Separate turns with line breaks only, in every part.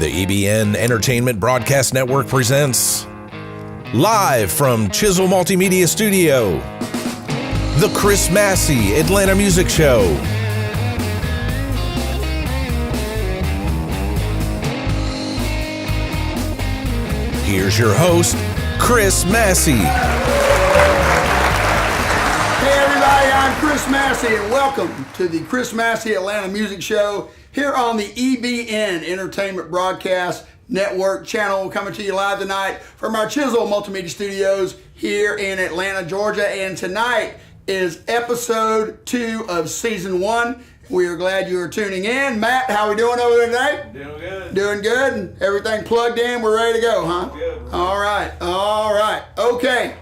The EBN Entertainment Broadcast Network presents, live from Chisel Multimedia Studio, the Chris Massey Atlanta Music Show. Here's your host, Chris Massey.
Hey everybody, I'm Chris Massey and welcome to the Chris Massey Atlanta Music Show here on the EBN Entertainment Broadcast Network channel, coming to you live tonight from our Chisel Multimedia Studios here in Atlanta, Georgia. And tonight is episode 2 of season 1. We are glad you are tuning in. Matt, how are we doing over there today?
Doing good.
Doing good? And everything plugged in? We're ready to go, huh?
Good.
All right. Okay.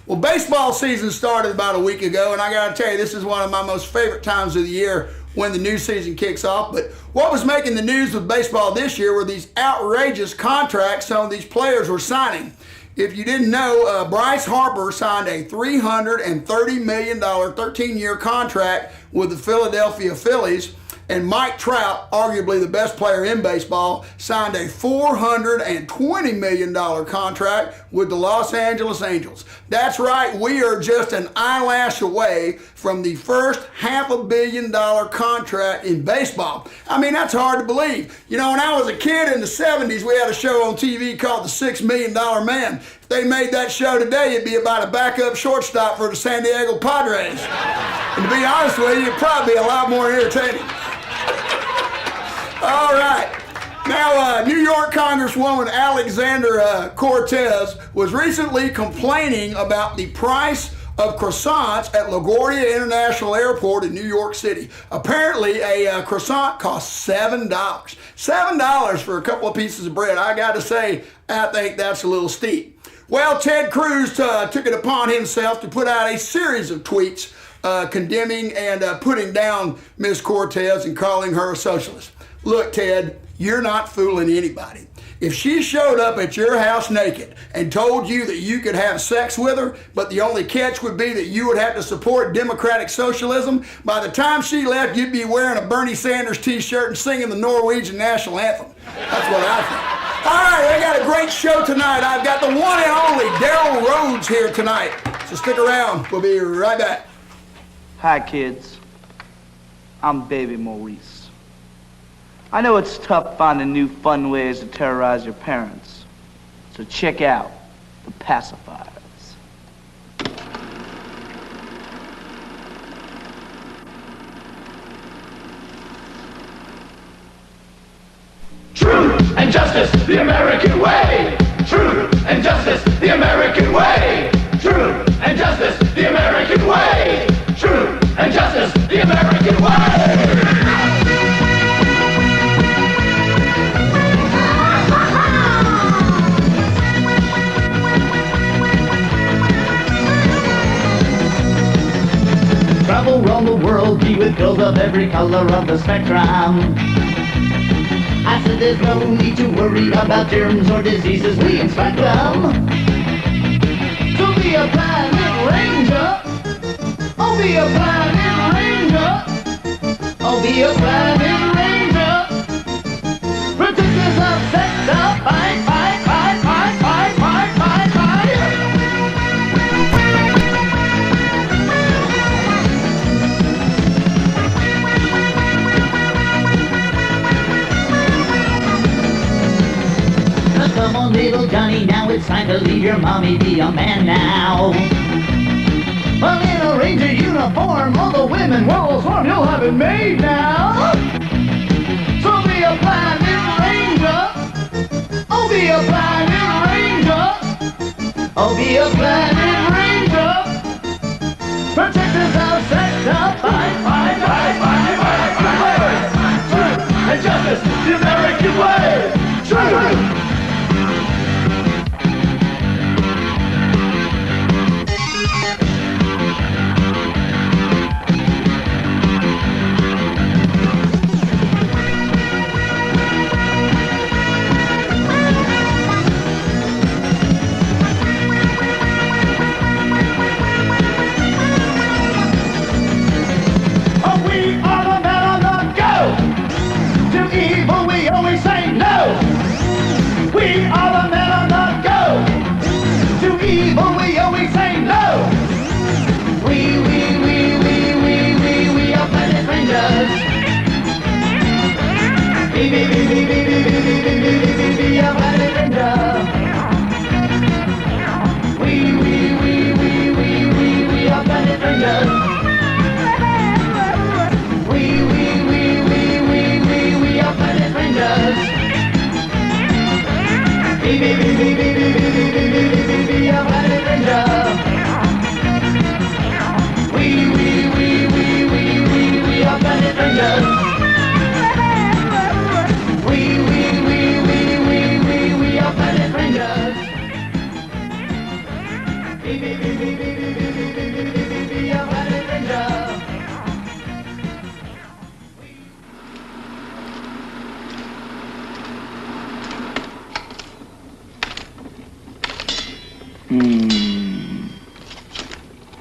Well, baseball season started about a week ago, and I got to tell you, this is one of my most favorite times of the year when the new season kicks off. But what was making the news with baseball this year were these outrageous contracts some of these players were signing. If you didn't know, Bryce Harper signed a $330 million 13-year contract with the Philadelphia Phillies, and Mike Trout, arguably the best player in baseball, signed a $420 million contract with the Los Angeles Angels. That's right, we are just an eyelash away from the first $500 million contract in baseball. I mean, that's hard to believe. You know, when I was a kid in the 70s, we had a show on TV called The $6 Million Man. If they made that show today, it'd be about a backup shortstop for the San Diego Padres. And to be honest with you, it'd probably be a lot more entertaining. All right. Now, New York Congresswoman Alexandria Cortez was recently complaining about the price of croissants at LaGuardia International Airport in New York City. Apparently, a croissant costs $7. $7 for a couple of pieces of bread. I got to say, I think that's a little steep. Well, Ted Cruz took it upon himself to put out a series of tweets condemning and putting down Ms. Cortez and calling her a socialist. Look, Ted, you're not fooling anybody. If she showed up at your house naked and told you that you could have sex with her, but the only catch would be that you would have to support democratic socialism, by the time she left, you'd be wearing a Bernie Sanders t-shirt and singing the Norwegian national anthem. That's what I think. All right, I got a great show tonight. I've got the one and only Darryl Rhoades here tonight. So stick around. We'll be right back.
Hi, kids. I'm Baby Maurice. I know it's tough finding new fun ways to terrorize your parents, so check out the pacifiers.
Truth and justice, the American way. Truth and justice, the American way. Truth and justice, the American way. Truth and justice, the American way.
Travel around the world, be with girls of every color of the spectrum. I said there's no need to worry about germs or diseases, we inspect them. So be a planet ranger. Oh, be a planet ranger. Oh, be a planet ranger. Protectors of sector, fight, fight, fight, fight, fight, fight, fight, fight. Come on, little Johnny, now it's time to leave your mommy, be a man now. Well, in a ranger uniform, all the women will swarm, you'll have it made now. So be a planet ranger. Oh, be a planet ranger. Oh, be a planet ranger. Protectors of sector, fight, fight, fight, fight, fight, fight. Truth and justice, the American way. Truth. We are the men on the go. To evil we always say no. We are the men on the go. To evil we always say no. We are planet rangers. We are planet rangers. We are planet rangers. We are planet rangers. We are planet rangers. We are planet rangers. We are planet rangers. We are planet rangers.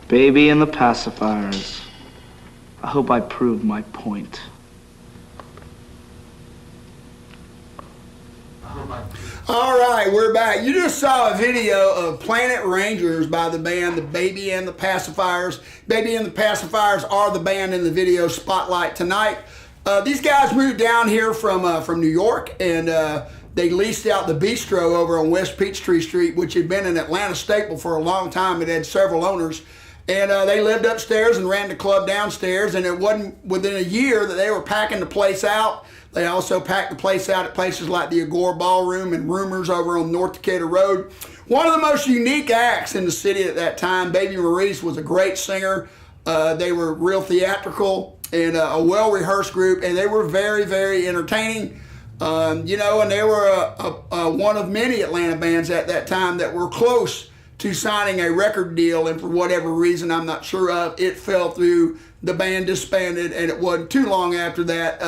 Baby and the pacifiers. I hope I proved my point.
All right, we're back. You just saw a video of Planet Rangers by the band The Baby and the Pacifiers. Baby and the Pacifiers are the band in the video spotlight tonight. These guys moved down here from New York, and they leased out the bistro over on West Peachtree Street, which had been an Atlanta staple for a long time. It had several owners. And they lived upstairs and ran the club downstairs, and it wasn't within a year that they were packing the place out. They also packed the place out at places like the Agora Ballroom and Rumors over on North Decatur Road. One of the most unique acts in the city at that time. Baby Maurice was a great singer. They were real theatrical and a well-rehearsed group, and they were very, very entertaining. And they were one of many Atlanta bands at that time that were close to signing a record deal, and for whatever reason I'm not sure of, it fell through. The band disbanded, and it wasn't too long after that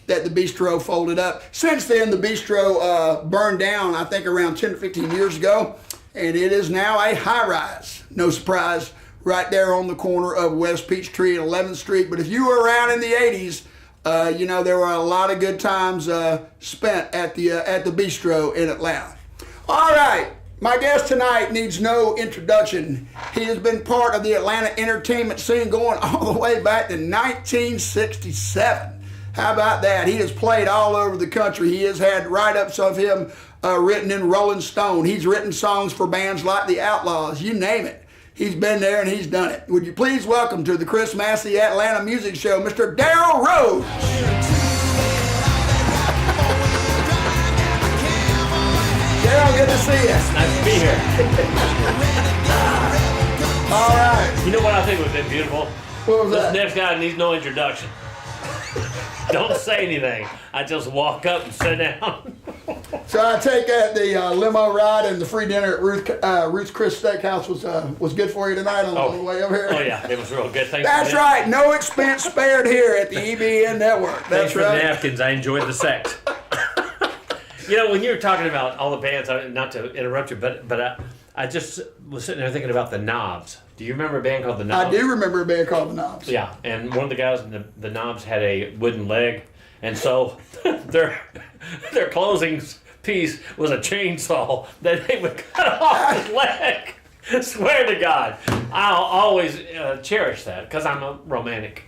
that the bistro folded up. Since then, the bistro burned down, I think around 10 to 15 years ago, and it is now a high-rise. No surprise, right there on the corner of West Peachtree and 11th Street. But if you were around in the 80s, there were a lot of good times spent at the bistro in Atlanta. All right. My guest tonight needs no introduction. He has been part of the Atlanta entertainment scene going all the way back to 1967. How about that? He has played all over the country. He has had write-ups of him written in Rolling Stone. He's written songs for bands like the Outlaws, you name it. He's been there and he's done it. Would you please welcome to the Chris Massey Atlanta Music Show, Mr. Darryl Rhoades. Darryl, good to see you.
It's nice to be here.
All right.
You know what I think would have been beautiful?
What was
This
that?
next guy needs no introduction. Don't say anything. I just walk up and sit down.
So I take that the limo ride and the free dinner at Ruth's Chris Steakhouse was good for you tonight on the way over here?
Oh, yeah. It was real good. Thanks
That's
for
right. No expense spared here at the EBN Network.
Thanks
That's
for
right.
the napkins. I enjoyed the sex. When you were talking about all the bands, not to interrupt you, but I just was sitting there thinking about the Knobs. Do you remember a band called the Knobs?
I do remember a band called the Knobs.
Yeah, and one of the guys in the Knobs had a wooden leg, and so their closing piece was a chainsaw that they would cut off his leg. Swear to God, I'll always cherish that because I'm a romantic.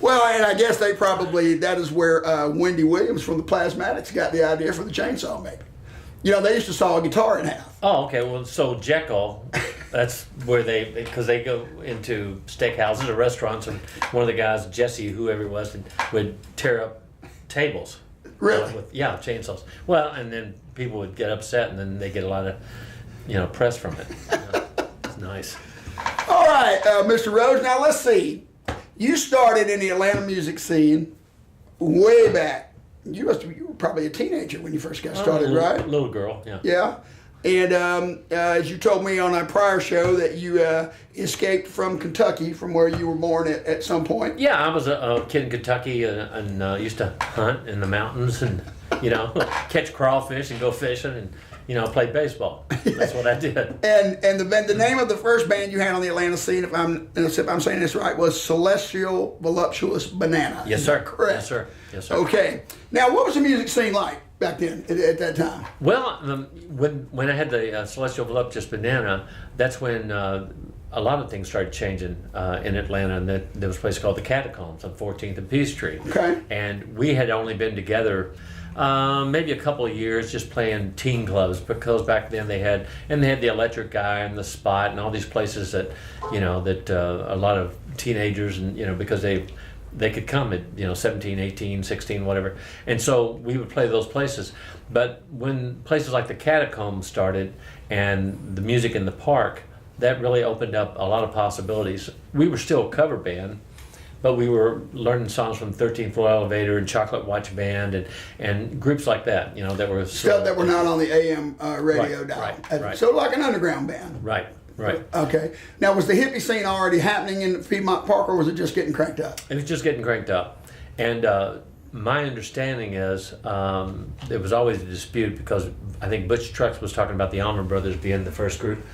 Well, and I guess that is where Wendy Williams from the Plasmatics got the idea for the chainsaw, maybe. They used to saw a guitar in half.
Oh, okay. Well, so Jekyll, that's where because they go into steakhouses or restaurants, and one of the guys, Jesse, whoever it was, would tear up tables.
Really?
With chainsaws. Well, and then people would get upset, and then they get a lot of, press from it. It's nice.
All right, Mr. Rhoades. Now let's see. You started in the Atlanta music scene way back. You were probably a teenager when you first got started, right?
Little girl, yeah.
Yeah. And as you told me on a prior show that you escaped from Kentucky, from where you were born at some point.
Yeah, I was a kid in Kentucky and used to hunt in the mountains and, catch crawfish and go fishing and, play baseball. That's what I did.
And the name of the first band you had on the Atlanta scene, if I'm saying this right, was Celestial Voluptuous Banana.
Yes,
Is
sir.
that correct?
Yes, sir. Yes, sir.
Okay. Now, what was the music scene like back then at that time?
Well, when I had the Celestial Voluptuous Banana, that's when a lot of things started changing in Atlanta, and there was a place called the Catacombs on 14th and Peachtree.
Okay.
And we had only been together maybe a couple of years, just playing teen clubs, because back then they had the Electric Guy and the Spot and all these places that a lot of teenagers, and because they could come at 17, 18, 16, whatever, and so we would play those places. But when places like the Catacombs started and the music in the park, that really opened up a lot of possibilities. We were still a cover band, but we were learning songs from 13th Floor Elevator and Chocolate Watch Band and groups like that, that were
Stuff that were not on the AM radio dial.
Right.
So like an underground band.
Right.
Okay. Now, was the hippie scene already happening in Piedmont Park, or was it just getting cranked up?
It was just getting cranked up. And my understanding is there was always a dispute, because I think Butch Trucks was talking about the Allman Brothers being the first group.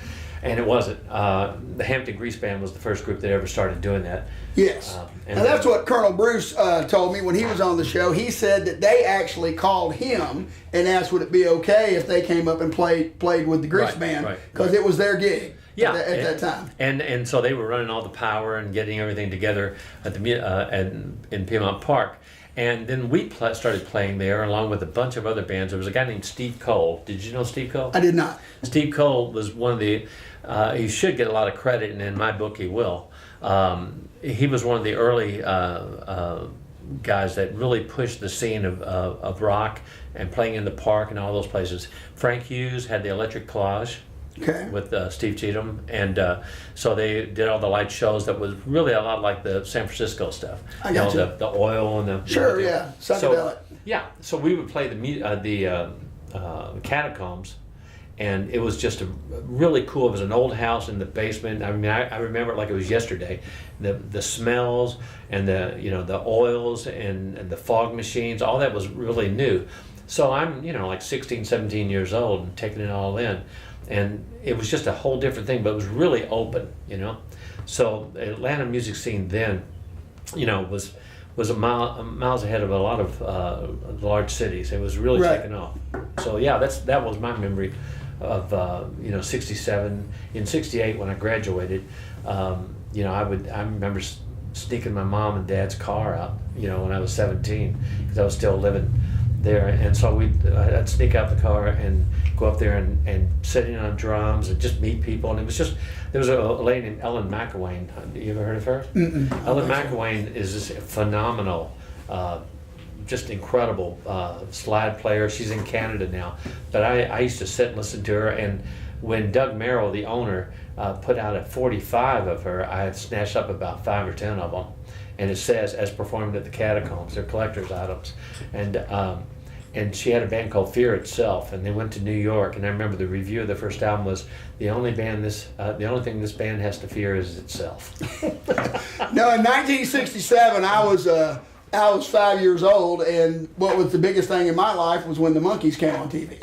And it wasn't. The Hampton Grease Band was the first group that ever started doing that.
Yes.
And
and that's what Colonel Bruce told me when he was on the show. He said that they actually called him and asked would it be okay if they came up and played with the Grease Band, because it was their gig at that time.
And so they were running all the power and getting everything together at in Piedmont Park. And then we started playing there along with a bunch of other bands. There was a guy named Steve Cole. Did you know Steve Cole?
I did not.
Steve Cole was one of the, he should get a lot of credit, and in my book he will. He was one of the early guys that really pushed the scene of rock and playing in the park and all those places. Frank Hughes had the Electric Collage.
Okay.
With Steve Cheatham, and so they did all the light shows that was really a lot like the San Francisco stuff.
I got you.
The oil and the
psychedelic.
So we would play the Catacombs, and it was just really cool. It was an old house in the basement. I mean, I remember it like it was yesterday. The smells and the oils and the fog machines, all that was really new. So I'm like 16, 17 years old and taking it all in. And it was just a whole different thing, but it was really open, So the Atlanta music scene then, was miles ahead of a lot of large cities. It was really taking off. So yeah, that was my memory of 67. In 68 when I graduated, I remember sneaking my mom and dad's car out, when I was 17, because I was still living there, and so I'd sneak out the car and go up there and sit in on drums and just meet people. And it was just, there was a lady named Ellen McElwain. You ever heard of her?
Mm-mm.
Ellen McElwain is this phenomenal, just incredible slide player. She's in Canada now, but I used to sit and listen to her. And when Doug Merrill, the owner, put out a 45 of her, I had snatched up about 5 or 10 of them. And it says, as performed at the Catacombs. They're collector's items. And she had a band called Fear Itself, and they went to New York. And I remember the review of the first album was, the only thing this band has to fear is itself.
No, in 1967, I was 5 years old, and what was the biggest thing in my life was when the Monkees came on TV.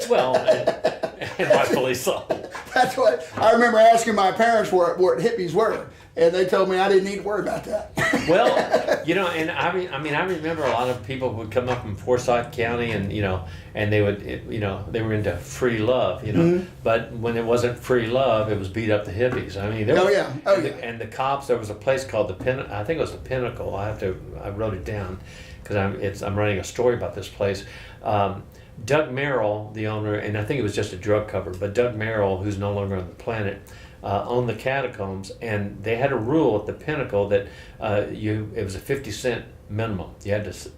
Well, and rightfully so.
That's what I remember asking my parents what hippies were, and they told me I didn't need to worry about that.
Well, and I remember a lot of people would come up from Forsyth County, and and they would, they were into free love,
Mm-hmm.
But when it wasn't free love, it was beat up the hippies. I mean, and the cops. There was a place called I think it was the Pinnacle. I wrote it down because I'm writing a story about this place. Doug Merrill, the owner, and I think it was just a drug cover, but Doug Merrill, who's no longer on the planet, owned the Catacombs, and they had a rule at the Pinnacle that it was a 50-cent minimum. You had to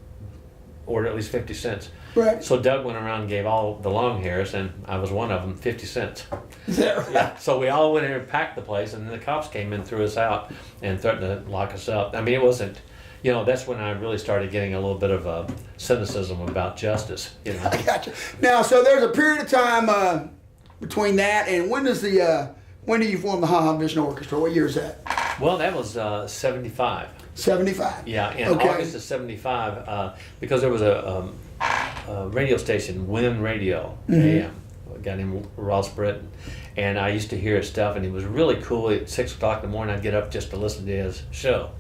order at least 50 cents.
Right.
So Doug went around and gave all the long hairs, and I was one of them, 50 cents.
Is that right?
Yeah. So we all went in and packed the place, and then the cops came in, threw us out, and threatened to lock us up. I mean, it wasn't. That's when I really started getting a little bit of cynicism about justice.
I gotcha. Now, so there's a period of time between that and when do you form the Ha Ha Vision Orchestra? What year is that?
Well, that was 75.
75.
Yeah, in August of 75, because there was a radio station, Win Radio, AM, a guy named Ross Britton, and I used to hear his stuff, and he was really cool. At 6 o'clock in the morning, I'd get up just to listen to his show,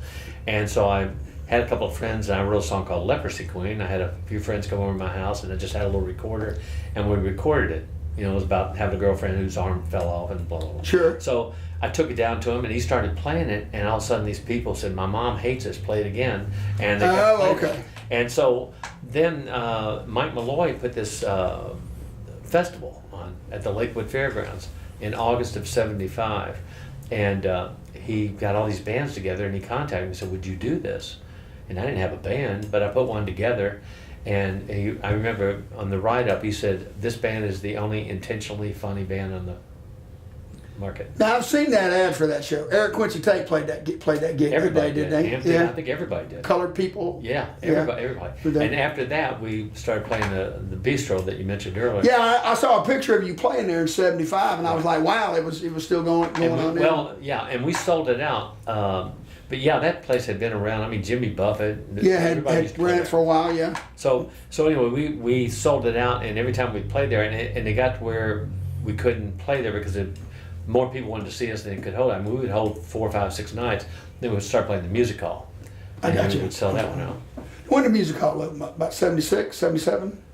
and so I had a couple of friends, and I wrote a song called Leprosy Queen. I had a few friends come over to my house, and I just had a little recorder, and we recorded it. You know, it was about having a girlfriend whose arm fell off and blah, blah, blah.
Sure.
So I took it down to him, and he started playing it, and all of a sudden these people said, "My mom hates us, play it again." And they kept playing
okay.
it. And so then Mike Malloy put this festival on at the Lakewood Fairgrounds in August of '75. And he got all these bands together, and he contacted me and said, "Would you do this?" And I didn't have a band, but I put one together. And I remember on the write-up, he said, "This band is the only intentionally funny band on the market."
Now, I've seen that ad for that show. Eric Quincy Tate played that gig
Everybody
that day,
did.
didn't they?
Anthony, I think everybody did.
Colored people.
Yeah, everybody.
Yeah.
And after that, we started playing the bistro that you mentioned earlier.
Yeah, I saw a picture of you playing there in '75, and I was like, wow, it was still going on there.
Well, yeah, and we sold it out. But yeah, that place had been around. I mean, Jimmy Buffett.
Yeah,
everybody used
had
to play
ran it
there.
for a while, yeah.
So anyway, we sold it out, and every time we played there, and it got to where we couldn't play there because more people wanted to see us than it could hold. I mean, we would hold 4, 5, 6 nights. Then we would start playing the music hall.
I
And
got
then
you.
we would sell that one out.
When did music hall open up? About 76, 77?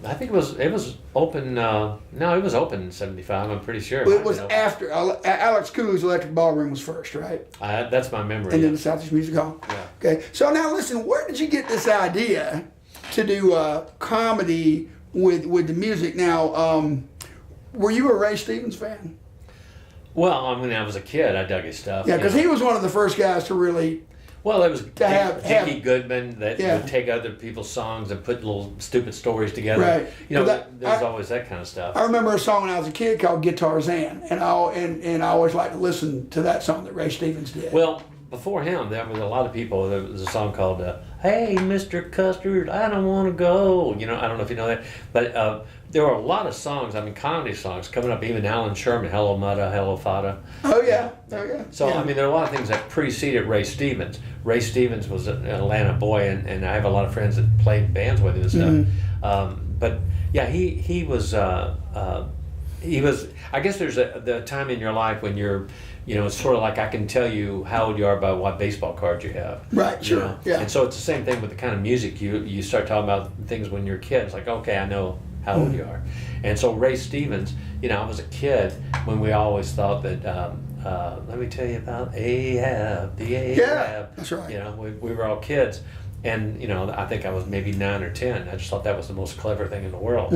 I think it was open. No, it was open in '75. I'm pretty sure.
Well,
might
it was
have been
after Alex Cooley's Electric Ballroom was first, right?
open. That's my memory.
And then
yeah.
the Southeast Music Hall.
Yeah.
Okay. So now listen, where did you get this idea to do comedy with the music? Now, were you a Ray Stevens fan?
Well, I mean, I was a kid. I dug his stuff.
Yeah,
you
because
know.
he was one of the first guys to really.
Well, it was
have-
Dickie Goodman that
Yeah.
would take other people's songs and put little stupid stories together.
Right.
You know,
Well, that-
there's
I-
always that kind of stuff.
I remember a song when I was a kid called Guitarzan, and I always liked to listen to that song that Ray Stevens did.
Well, before him, there was a lot of people. There was a song called "Hey, Mr. Custard, I Don't Want to Go." You know, I don't know if you know that, but there were a lot of songs. I mean, comedy songs coming up. Even Alan Sherman, "Hello Mutta, Hello Fada."
oh yeah.
So
yeah.
I mean, there are a lot of things that preceded Ray Stevens. Ray Stevens was an Atlanta boy, and I have a lot of friends that played bands with him and stuff. But yeah, he was. I guess there's the time in your life when you're, you know, it's sort of like I can tell you how old you are by what baseball card you have.
Right,
you
sure,
know?
yeah.
And so it's the same thing with the kind of music you start talking about things when you're a kid. It's like, okay, I know how old you are. And so Ray Stevens, you know, I was a kid when we always thought that. Let me tell you about Ahab, the Ahab.
Yeah, that's right.
You know, we were all kids. And, you know, I think I was maybe 9 or 10. I just thought that was the most clever thing in the world.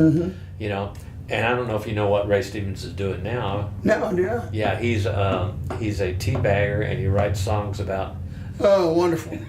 You know, and I don't know if you know what Ray Stevens is doing now.
No, I do not.
Yeah, he's a teabagger, and he writes songs about.
Oh, wonderful.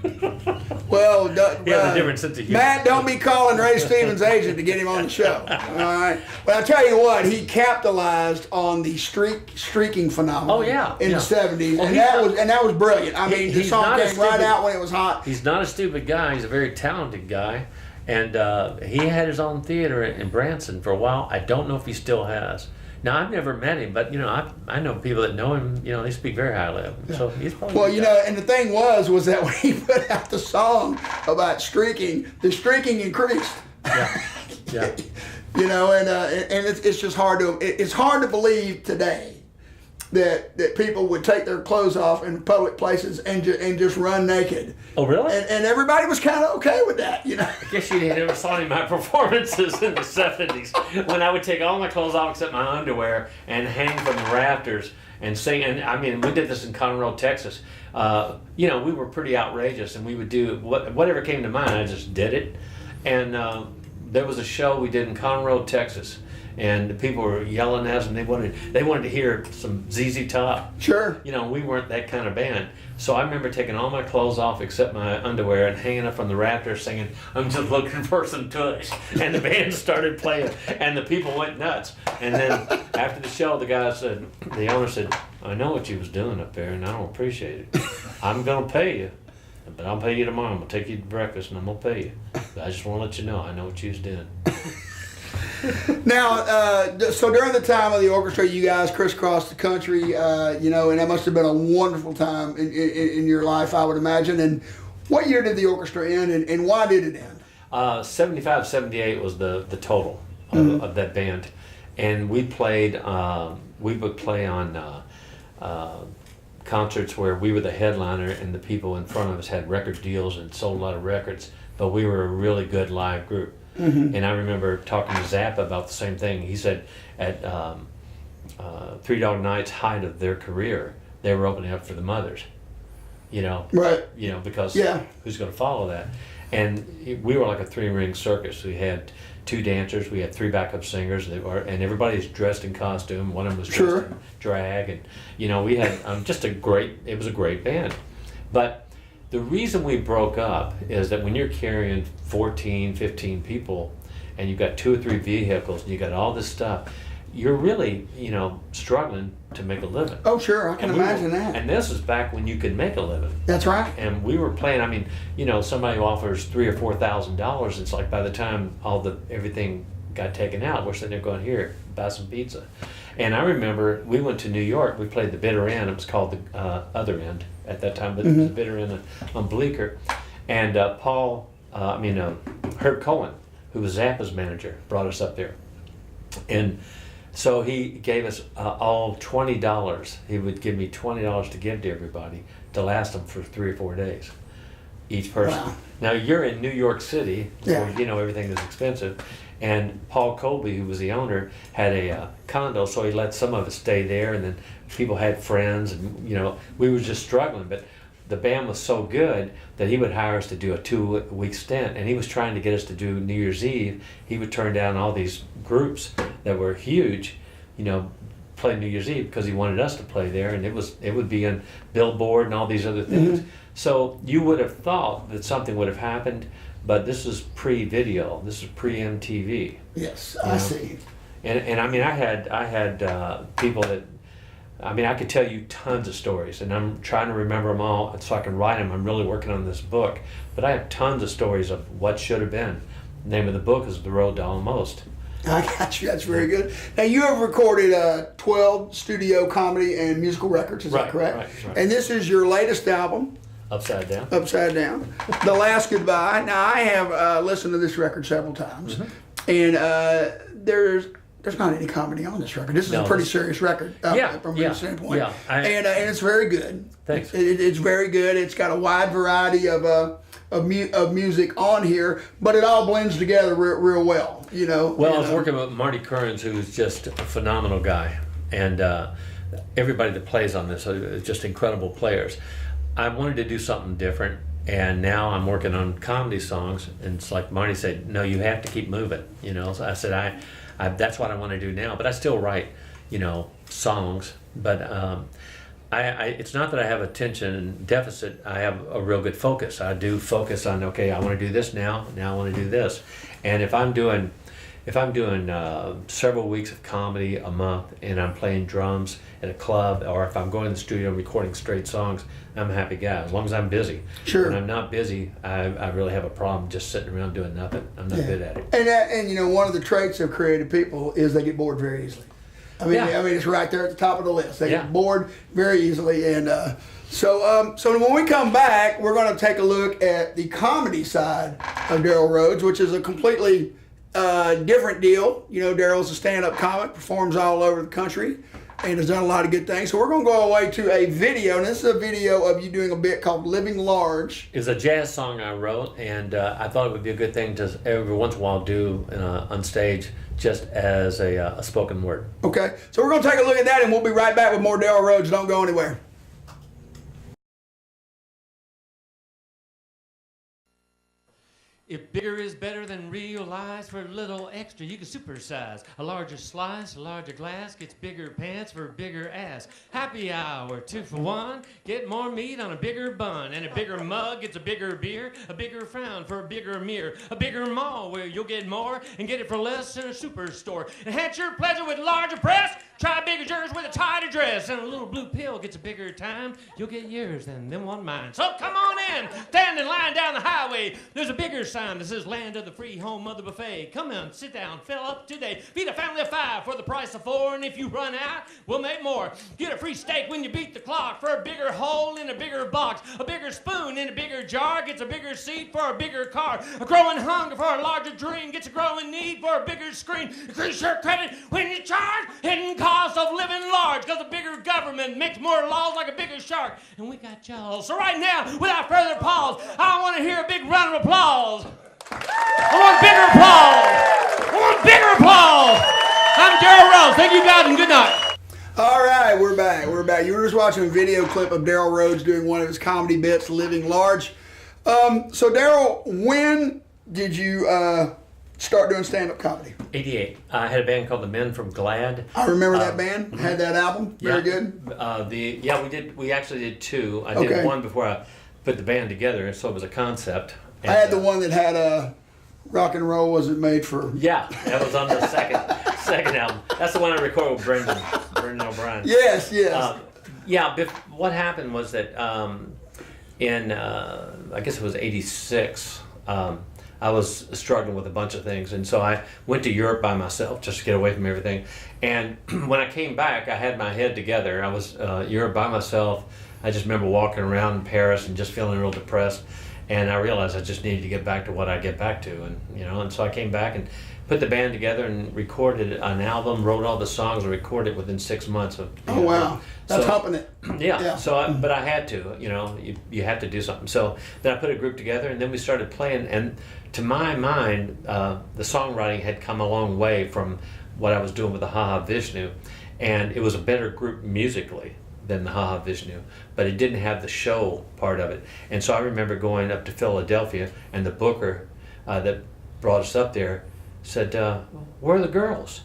Well,
He has a different sense of humor.
Matt, don't be calling Ray Stevens' agent to get him on the show. All right. But I tell you what, he capitalized on the streaking phenomenon.
Oh, yeah,
In
yeah.
the '70s,
Well,
and that was brilliant. I mean, the
he's
song
not a
came right
stupid-
out when it was hot.
He's not a stupid guy. He's a very talented guy, and he had his own theater in Branson for a while. I don't know if he still has. Now, I've never met him, but, you know, I know people that know him. You know, they speak very highly of him. So he's probably.
Well,
a good
you
guy.
know, and the thing was that when he put out the song about streaking, the streaking increased.
Yeah. Yeah.
You know, and it's just hard to believe today that people would take their clothes off in public places and just run naked.
Oh, really?
And everybody was kind of okay with that, you know.
I guess you never saw any of my performances in the 70s when I would take all my clothes off except my underwear and hang from the rafters and sing. And I mean, we did this in Conroe, Texas. You know, we were pretty outrageous, and we would do whatever came to mind. I just did it. And there was a show we did in Conroe, Texas, and the people were yelling at us, and they wanted to hear some ZZ Top.
Sure.
You know, we weren't that kind of band. So I remember taking all my clothes off except my underwear and hanging up from the rafters singing, "I'm just looking for some tush." And the band started playing, and the people went nuts. And then after the show, the owner said, "I know what you was doing up there, and I don't appreciate it. I'm going to pay you, but I'll pay you tomorrow. I'm going to take you to breakfast, and I'm going to pay you. But I just want to let you know I know what you was doing."
Now, so during the time of the orchestra, you guys crisscrossed the country, you know, and that must have been a wonderful time in your life, I would imagine. And what year did the orchestra end, and why did it end?
75, 78 was the total of that band. And we played, we would play on concerts where we were the headliner and the people in front of us had record deals and sold a lot of records, but we were a really good live group. And I remember talking to Zappa about the same thing. He said at Three Dog Night's height of their career, they were opening up for the Mothers.
Right.
Because who's going to follow that? And we were like a 3-ring circus. We had 2 dancers, we had 3 backup singers, and everybody's dressed in costume. One of them was dressed in drag, and we had it was a great band. But the reason we broke up is that when you're carrying 14, 15 people, and you've got 2 or 3 vehicles, and you got all this stuff, you're really, struggling to make a living.
Oh, sure, I can imagine that.
And this is back when you could make a living.
That's right.
And we were playing. Somebody who offers $3,000 or $4,000. It's like by the time everything got taken out, we're sitting there going, "Here, buy some pizza." And I remember we went to New York. We played the Bitter End. It was called the Other End at that time, but it was the Bitter End on Bleecker. And Herb Cohen, who was Zappa's manager, brought us up there, and so he gave us all $20. He would give me $20 to give to everybody to last them for 3 or 4 days, each person.
Wow.
Now you're in New York City, where everything is expensive, and Paul Colby, who was the owner, had a condo, so he let some of us stay there, and then people had friends, and we were just struggling. But the band was so good that he would hire us to do a 2-week stint, and he was trying to get us to do New Year's Eve. He would turn down all these groups that were huge, play New Year's Eve because he wanted us to play there, and it would be on Billboard and all these other things. So you would have thought that something would have happened, but this is pre-video. This is pre-MTV.
Yes, I see.
And I had people that. I could tell you tons of stories, and I'm trying to remember them all so I can write them. I'm really working on this book, but I have tons of stories of what should have been. The name of the book is The Road to Almost.
I got you. That's very good. Now, you have recorded 12 studio comedy and musical records, is that correct?
Right.
And this is your latest album.
Upside Down.
Upside Down. The Last Goodbye. Now, I have listened to this record several times, and there's not any comedy on this record. This is a pretty serious record from my standpoint.
Yeah,
and it's very good.
Thanks.
It's very good. It's got a wide variety of music on here, but it all blends together real well.
Well, I was working with Marty Kearns, who's just a phenomenal guy, and everybody that plays on this are just incredible players. I wanted to do something different, and now I'm working on comedy songs, and it's like Marty said, "No, you have to keep moving." So I said, I that's what I want to do now, but I still write, songs. But it's not that I have attention deficit. I have a real good focus. I do focus on, okay, I want to do this now. Now I want to do this. And if I'm doing several weeks of comedy a month, and I'm playing drums at a club, or if I'm going to the studio and recording straight songs, I'm a happy guy, as long as I'm busy.
Sure.
When I'm not busy, I really have a problem just sitting around doing nothing. I'm not good at it.
And one of the traits of creative people is they get bored very easily. I mean, it's right there at the top of the list. They get bored very easily, and so when we come back, we're going to take a look at the comedy side of Darryl Rhoades, which is a completely different deal. Darryl's a stand-up comic, performs all over the country, and has done a lot of good things. So we're going to go away to a video, and this is a video of you doing a bit called Living Large.
It's a jazz song I wrote, and I thought it would be a good thing to every once in a while do on stage, just as a spoken word.
Okay, so we're going to take a look at that, and we'll be right back with more Darryl Rhoades. Don't go anywhere.
If bigger is better than realize, for a little extra you can supersize. A larger slice, a larger glass, gets bigger pants for a bigger ass. Happy hour, 2 for 1, get more meat on a bigger bun. And a bigger mug gets a bigger beer, a bigger frown for a bigger mirror. A bigger mall where you'll get more and get it for less in a superstore. Enhance your pleasure with larger press, try bigger jars with a tighter dress. And a little blue pill gets a bigger time, you'll get yours than them one mine. So come on in, stand in line down the highway. There's a bigger sign This is land of the free, home of the buffet. Come on, sit down, fill up today. Feed a family of 5 for the price of 4, and if you run out, we'll make more. Get a free steak when you beat the clock for a bigger hole in a bigger box, a bigger spoon in a bigger jar, gets a bigger seat for a bigger car. A growing hunger for a larger dream gets a growing need for a bigger screen. Increase your credit when you charge. Hidden cost of living large, because a bigger government makes more laws like a bigger shark. And we got y'all. So right now, without further pause, I want to hear a big round of applause. I want bigger applause. I want bigger applause. I'm Darryl Rhoades. Thank you guys and good night.
All right, we're back. You were just watching a video clip of Darryl Rhoades doing one of his comedy bits, Living Large. So Darryl, when did you start doing stand-up comedy?
88. I had a band called the Men from Glad.
I remember that band. Had that album. Very good.
We actually did 2. I did one before I put the band together, so it was a concept. And,
I had the one that had Rock and Roll Wasn't Made For.
Yeah, that was on the second album. That's the one I recorded with Brendan O'Brien.
Yes.
What happened was that in I guess it was 86. I was struggling with a bunch of things, and so I went to Europe by myself just to get away from everything. And when I came back, I had my head together. I was Europe by myself. I just remember walking around in Paris and just feeling real depressed. And I realized I just needed to get back to what I get back to, and so I came back and put the band together and recorded an album, wrote all the songs, and recorded it within 6 months of.
Oh wow, that's humping it.
Yeah. So, but I had to, you have to do something. So then I put a group together, and then we started playing. And to my mind, the songwriting had come a long way from what I was doing with the Ha Ha Vishnu, and it was a better group musically than the Ha Ha Vishnu, but it didn't have the show part of it. And so I remember going up to Philadelphia, and the booker that brought us up there said, "Where are the girls?"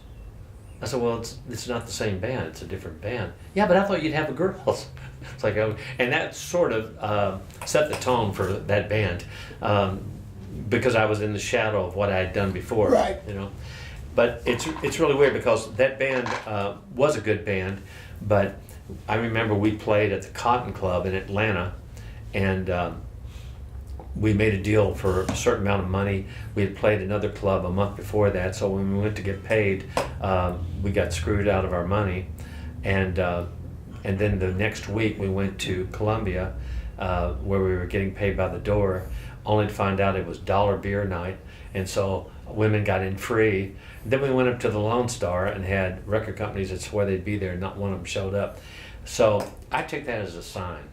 I said, "Well, it's not the same band, it's a different band." "Yeah, but I thought you'd have the girls." It's like, and that sort of set the tone for that band, because I was in the shadow of what I had done before.
Right.
But it's really weird because that band was a good band, but I remember we played at the Cotton Club in Atlanta, and we made a deal for a certain amount of money. We had played another club a month before that, so when we went to get paid, we got screwed out of our money. And then the next week we went to Columbia, where we were getting paid by the door, only to find out it was dollar beer night, and so women got in free. Then we went up to the Lone Star and had record companies that swore they'd be there, and not one of them showed up. So I took that as a sign.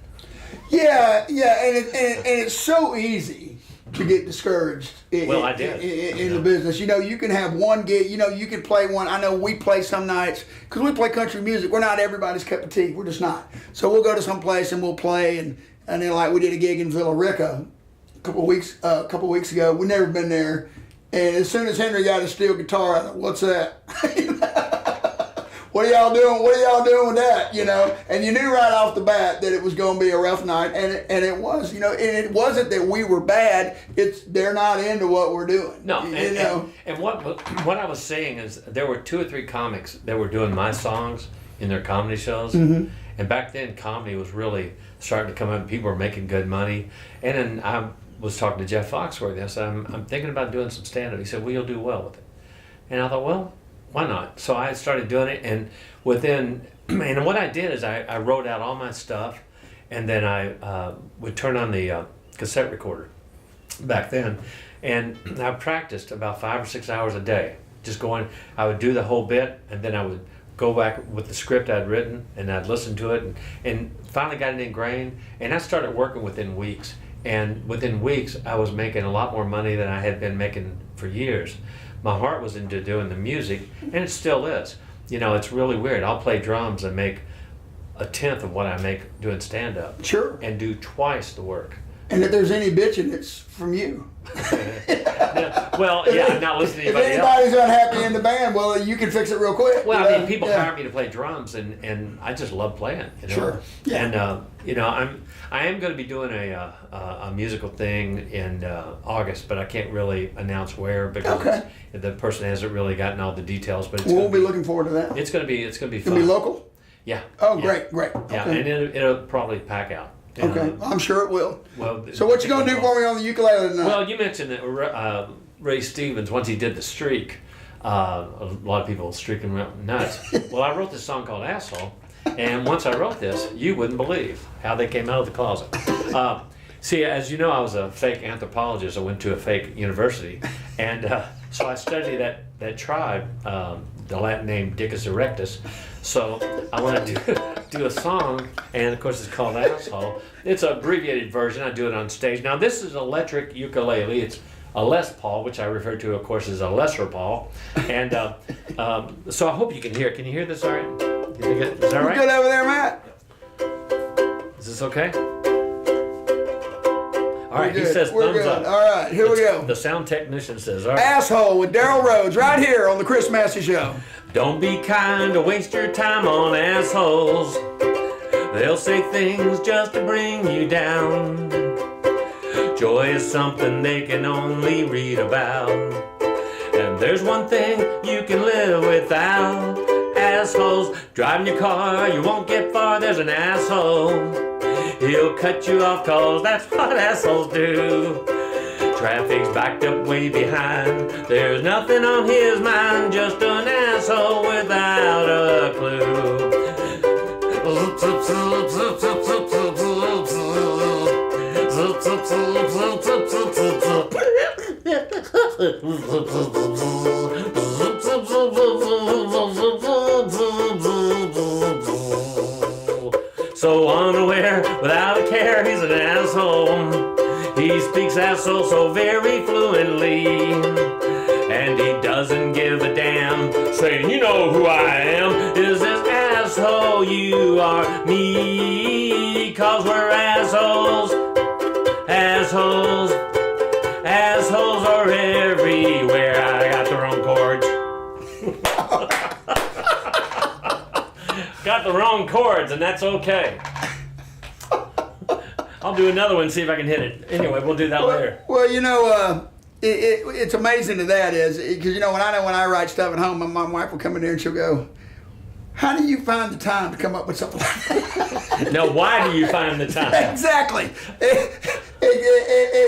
Yeah, and it's so easy to get discouraged in the business. You can have one gig, you can play one. I know we play some nights, because we play country music. We're not everybody's cup of tea. We're just not. So we'll go to some place and we'll play, and then like we did a gig in Villa Rica a couple weeks ago. We've never been there. And as soon as Henry got a steel guitar, I thought, "What's that?" What are y'all doing? What are y'all doing with that? And you knew right off the bat that it was going to be a rough night, and it was. And it wasn't that we were bad. It's they're not into what we're doing.
No, and what I was saying is there were 2 or 3 comics that were doing my songs in their comedy shows, and back then comedy was really starting to come up. People were making good money, and then I was talking to Jeff Foxworthy. I said, I'm thinking about doing some stand-up. He said, "Well, you'll do well with it." And I thought, well, why not? So I started doing it, and and what I did is I wrote out all my stuff, and then I would turn on the cassette recorder back then, and I practiced about 5 or 6 hours a day. Just going, I would do the whole bit, and then I would go back with the script I'd written, and I'd listen to it, and finally got it ingrained, and I started working within weeks. And within weeks, I was making a lot more money than I had been making for years. My heart was into doing the music, and it still is. It's really weird. I'll play drums and make 1/10 of what I make doing stand-up.
Sure.
And do twice the work.
And if there's any bitching, it's from you.
Well, yeah, I'm not listening to anybody else.
If anybody's unhappy in the band, well, you can fix it real quick.
Well, I mean, people hire me to play drums, and I just love playing.
Sure. Yeah.
And I am going to be doing a musical thing in August, but I can't really announce where because the person hasn't really gotten all the details. But
we'll be looking forward to that.
It's going to be fun.
It's going to be local.
Yeah.
Oh,
yeah.
Great.
Yeah,
Okay.
and it'll probably pack out.
Okay, I'm sure it will.
Well,
So what you gonna do for me on the ukulele tonight?
Well, you mentioned that Ray Stevens, once he did the streak, a lot of people streaking around nuts. Well, I wrote this song called Asshole, and once I wrote this, you wouldn't believe how they came out of the closet. See, as you know, I was a fake anthropologist. I went to a fake university, and so I studied that tribe, the Latin name Dicus erectus. So I want to do a song, and of course it's called Asshole. It's an abbreviated version. I do it on stage. Now this is electric ukulele. It's a Les Paul, which I refer to, of course, as a lesser Paul. And so I hope you can hear it. Can you hear this all right? You think is that all right?
Good over there, Matt.
Is this okay? All right, he
Good.
says
We're
thumbs
good.
up.
All right, here we go.
The sound technician says, all right.
Asshole with Darryl Rhoades right here on the Chris Massey Show.
Don't be kind to waste your time on assholes. They'll say things just to bring you down. Joy is something they can only read about. And there's one thing you can live without. Assholes. Driving your car, you won't get far, there's an asshole. He'll cut you off cause that's what assholes do. Traffic's backed up way behind. There's nothing on his mind, just an asshole without a clue. So unaware, without a care, he's an asshole. He speaks asshole so very fluently, and he doesn't give a damn, saying, you know who I am. Is this asshole you are me? Cause we're assholes. Assholes. Assholes are everywhere. I got the wrong chords. Got the wrong chords, and that's okay. I'll do another one and see if I can hit it. Anyway, we'll do that later.
Well, you know, it's amazing to that is, because, you know, when I write stuff at home, my wife will come in there and she'll go, how do you find the time to come up with something like that?
No, why do you find the time?
Exactly.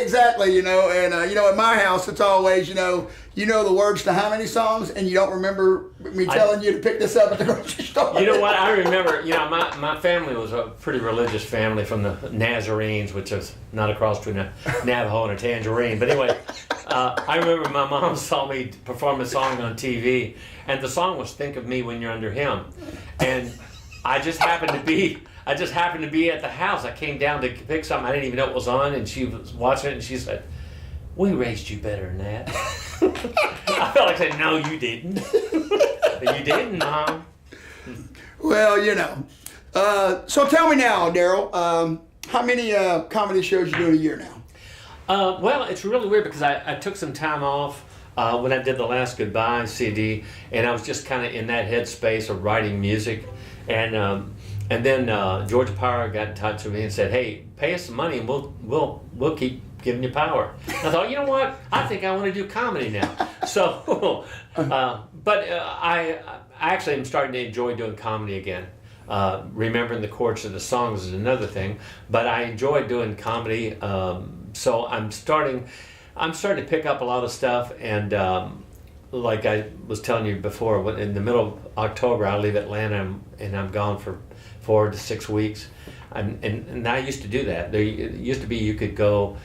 Exactly, you know, and, you know, at my house, it's always, you know the words to how many songs, and you don't remember me telling you to pick this up at the grocery store.
You know what? I remember, you know, my family was a pretty religious family from the Nazarenes, which is not a cross between a Navajo and a tangerine. But anyway, I remember my mom saw me perform a song on TV, and the song was Think of Me When You're Under Him. And I just happened to be at the house. I came down to pick something. I didn't even know it was on, and she was watching it, and she said, we raised you better than that. I felt like saying, no, you didn't. You didn't, Mom.
Well, you know. So tell me now, Darryl, how many comedy shows you do a year now?
Well, it's really weird because I took some time off when I did the last Goodbye CD, and I was just kind of in that headspace of writing music. And then Georgia Power got in touch with me and said, hey, pay us some money and we'll keep giving you power. I thought, you know what? I think I want to do comedy now. So, but I actually am starting to enjoy doing comedy again. Remembering the chords of the songs is another thing, but I enjoy doing comedy. So I'm starting to pick up a lot of stuff, and like I was telling you before, in the middle of October I leave Atlanta and I'm gone for 4 to 6 weeks. And I used to do that. There used to be you could go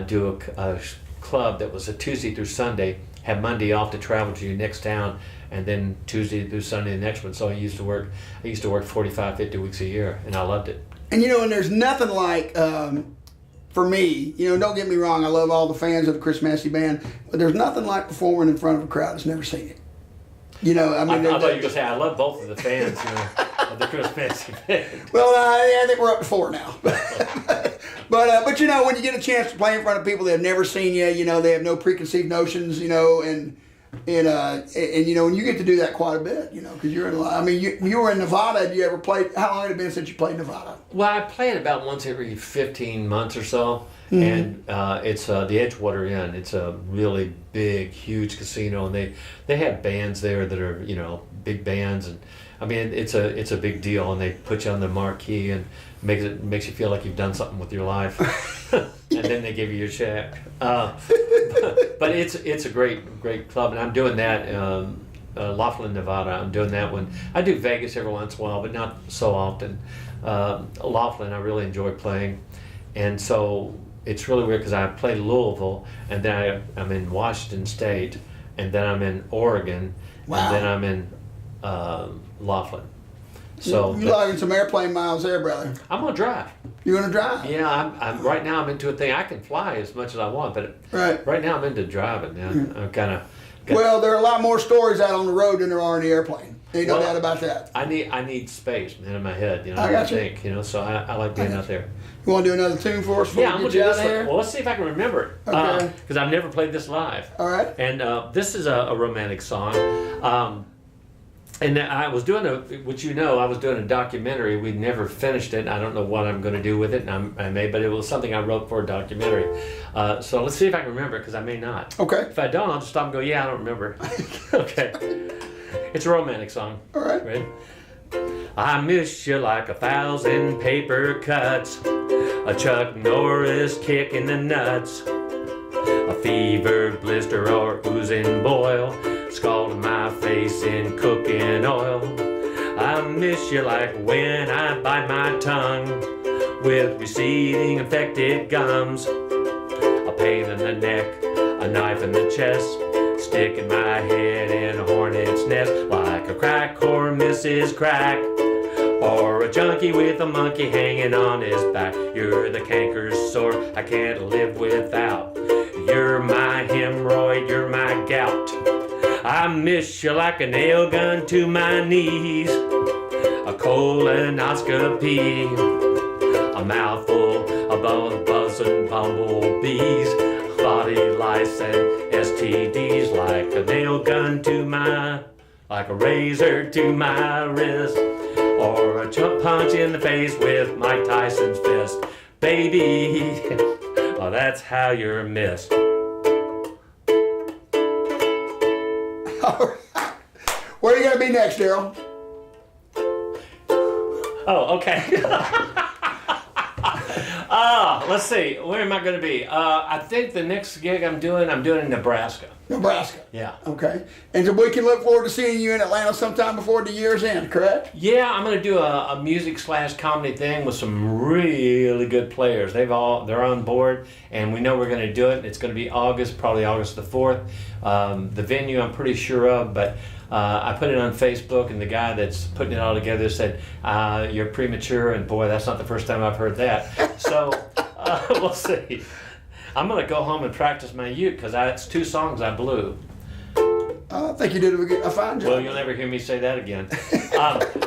do a club that was a Tuesday through Sunday, have Monday off to travel to your next town, and then Tuesday through Sunday the next one. So I used to work 45, 50 weeks a year, and I loved it.
And you know, and there's nothing like, for me, you know, don't get me wrong, I love all the fans of the Chris Massey Band, but there's nothing like performing in front of a crowd that's never seen it. You know, I mean,
I thought you were going to say I love both of the fans, you know, of the Chris Massey Band.
Well, I think we're up to 4 now. But you know, when you get a chance to play in front of people that have never seen you, you know, they have no preconceived notions, you know, and and you know, and you get to do that quite a bit, you know, because you're in a lot. I mean, you were in Nevada. Have you ever played? How long had it been since you played Nevada?
Well, I play it about once every 15 months or so, and it's the Edgewater Inn. It's a really big, huge casino, and they have bands there that are, you know, big bands, and I mean it's a big deal, and they put you on the marquee and makes you feel like you've done something with your life, and then they give you your check. But it's a great club, and I'm doing that. Laughlin, Nevada. I'm doing that one. I do Vegas every once in a while, but not so often. Laughlin, I really enjoy playing, and so it's really weird because I played Louisville, and then I'm in Washington State, and then I'm in Oregon, and then I'm in Laughlin. So
you're logging some airplane miles there, brother.
I'm gonna drive.
You're gonna drive?
Yeah, I'm right now. I'm into a thing. I can fly as much as I want, but right now I'm into driving. Man, I'm kind of.
Well, there are a lot more stories out on the road than there are in the airplane. Ain't no doubt about that.
I need space, man, in my head. You know,
I got you.
think, you know, so I like being out there.
You want to do another tune for us?
Yeah, I'm gonna do this one. Well, let's see if I can remember it.
Okay.
Because I've never played this live.
All right.
And this is a romantic song. And I was doing which you know, I was doing a documentary. We never finished it. I don't know what I'm going to do with it, and I may, but it was something I wrote for a documentary. So let's see if I can remember it, because I may not.
Okay.
If I don't, I'll just stop and go, yeah, I don't remember. Okay. It's a romantic song.
All right.
Ready? I miss you like 1,000 paper cuts, a Chuck Norris kick in the nuts, a fevered blister or oozing boil, scalding my face in cooking oil. I miss you like when I bite my tongue with receding infected gums, a pain in the neck, a knife in the chest, sticking my head in a hornet's nest, like a crack whore Mrs. Crack, or a junkie with a monkey hanging on his back. You're the canker sore I can't live without. You're my hemorrhoid, you're my gout. I miss you like a nail gun to my knees, a colonoscopy, a mouthful of buzzing bumblebees, body lice and STDs, like a nail gun to like a razor to my wrist, or a punch in the face with Mike Tyson's fist. Baby, well, that's how you're missed.
Where are you going to be next, Darryl?
Oh, okay. Let's see. Where am I going to be? I think the next gig I'm doing in Nebraska.
Nebraska.
Yeah.
Okay. And so we can look forward to seeing you in Atlanta sometime before the year's end, correct?
Yeah, I'm going to do a music/comedy thing with some really good players. They're on board, and we know we're going to do it. It's going to be probably August the 4th. The venue I'm pretty sure of, but I put it on Facebook, and the guy that's putting it all together said, you're premature, and boy, that's not the first time I've heard that. So we'll see. I'm going to go home and practice my uke, because it's 2 songs I blew.
I think you did a fine job.
Well, you'll never hear me say that again.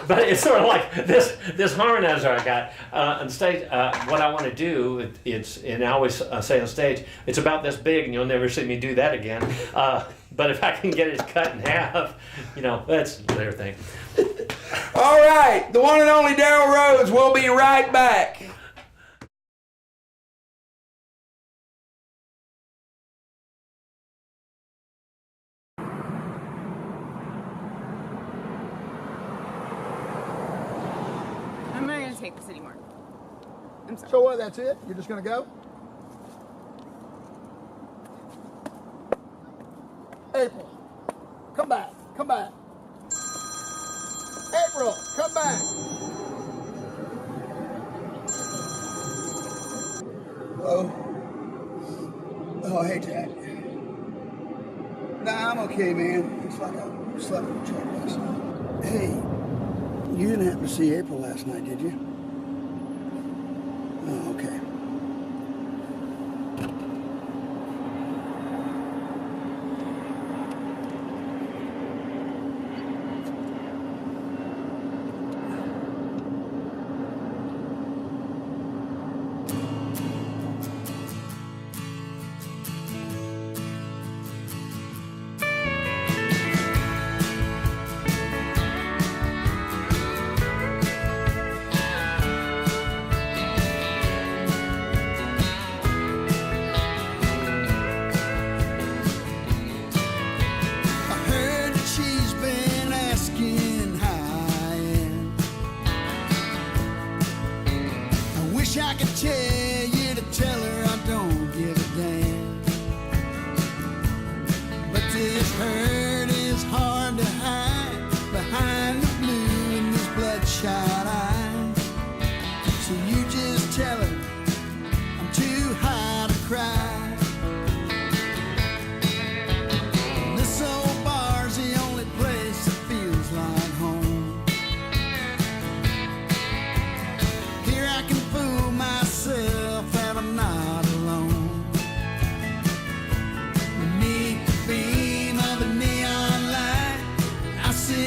But it's sort of like this harmonizer I got on stage. What I want to do, and I always say on stage, it's about this big, and you'll never see me do that again. But if I can get it cut in half, you know, that's their thing.
All right, the one and only Darryl Rhoades. We'll be right back.
I'm not going to take this anymore. I'm sorry.
So what, that's it? You're just going to go? April, come back. Come back. April, come back. Hello? Oh, hey, Jack. Nah, I'm okay, man. It's like I slept in the truck last night. Hey, you didn't happen to see April last night, did you? Oh, okay.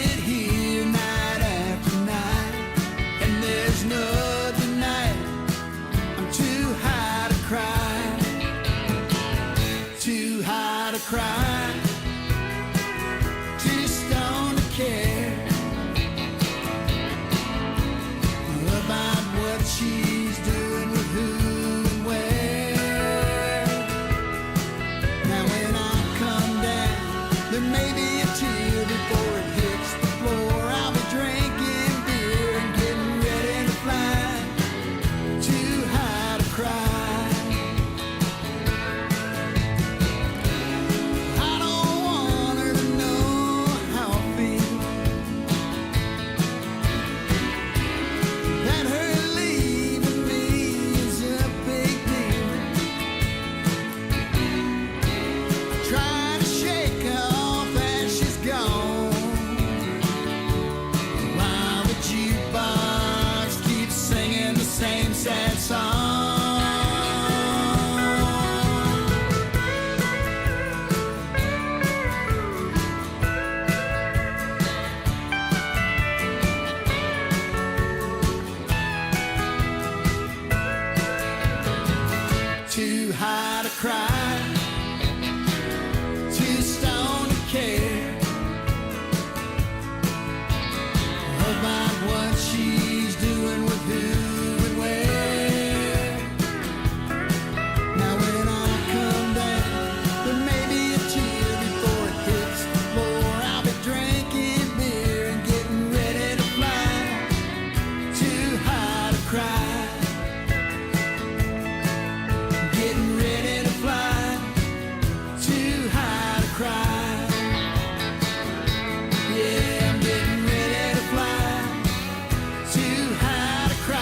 sit here night after night, and there's no denying I'm too high to cry, too high to cry, too stoned to care about what she's doing with who and where. Now when I come down, there may be a tear before it hits the floor. I'll be drinking beer and getting ready to fly, too high to cry. I don't want her to know how I feel, that her leaving me is a big deal. I try to shake her off as she's gone, while the jukebox keeps singing the same sad song. Too high to cry, too stoned to care about what she's doing with who and where. Now when I come down, there may be a tear before it hits the floor. I'll be drinking beer and getting ready to fly, too high to cry, getting ready to fly, too high to cry. Yeah, I'm getting ready to fly, too high to cry.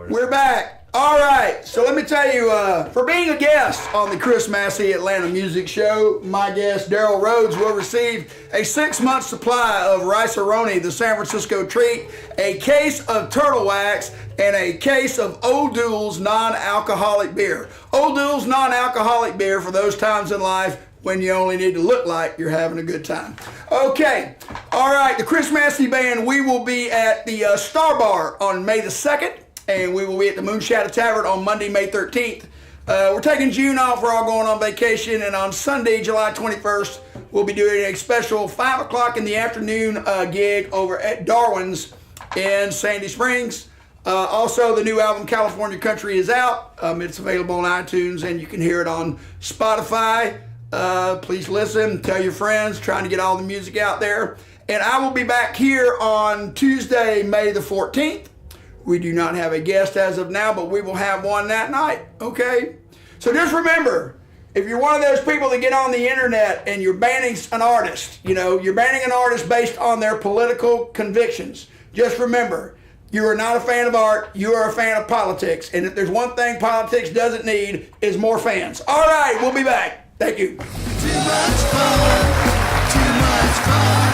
We're back. All right. So let me tell you, for being a guest on the Chris Massey Atlanta Music Show, my guest Darryl Rhoades will receive a 6-month supply of Rice-A-Roni, the San Francisco treat, a case of Turtle Wax, and a case of Old Duel's non-alcoholic beer. Old Duel's non-alcoholic beer for those times in life when you only need to look like you're having a good time. Okay. All right. The Chris Massey Band, we will be at the Star Bar on May the 2nd. And we will be at the Moonshadow Tavern on Monday, May 13th. We're taking June off. We're all going on vacation. And on Sunday, July 21st, we'll be doing a special 5 o'clock in the afternoon gig over at Darwin's in Sandy Springs. Also, the new album, California Country, is out. It's available on iTunes, and you can hear it on Spotify. Please listen. Tell your friends. Trying to get all the music out there. And I will be back here on Tuesday, May the 14th. We do not have a guest as of now, but we will have one that night, okay? So just remember, if you're one of those people that get on the internet and you're banning an artist, you're banning an artist based on their political convictions, just remember, you are not a fan of art, you are a fan of politics. And if there's one thing politics doesn't need, is more fans. All right, we'll be back. Thank you. Too much fun, too much fun.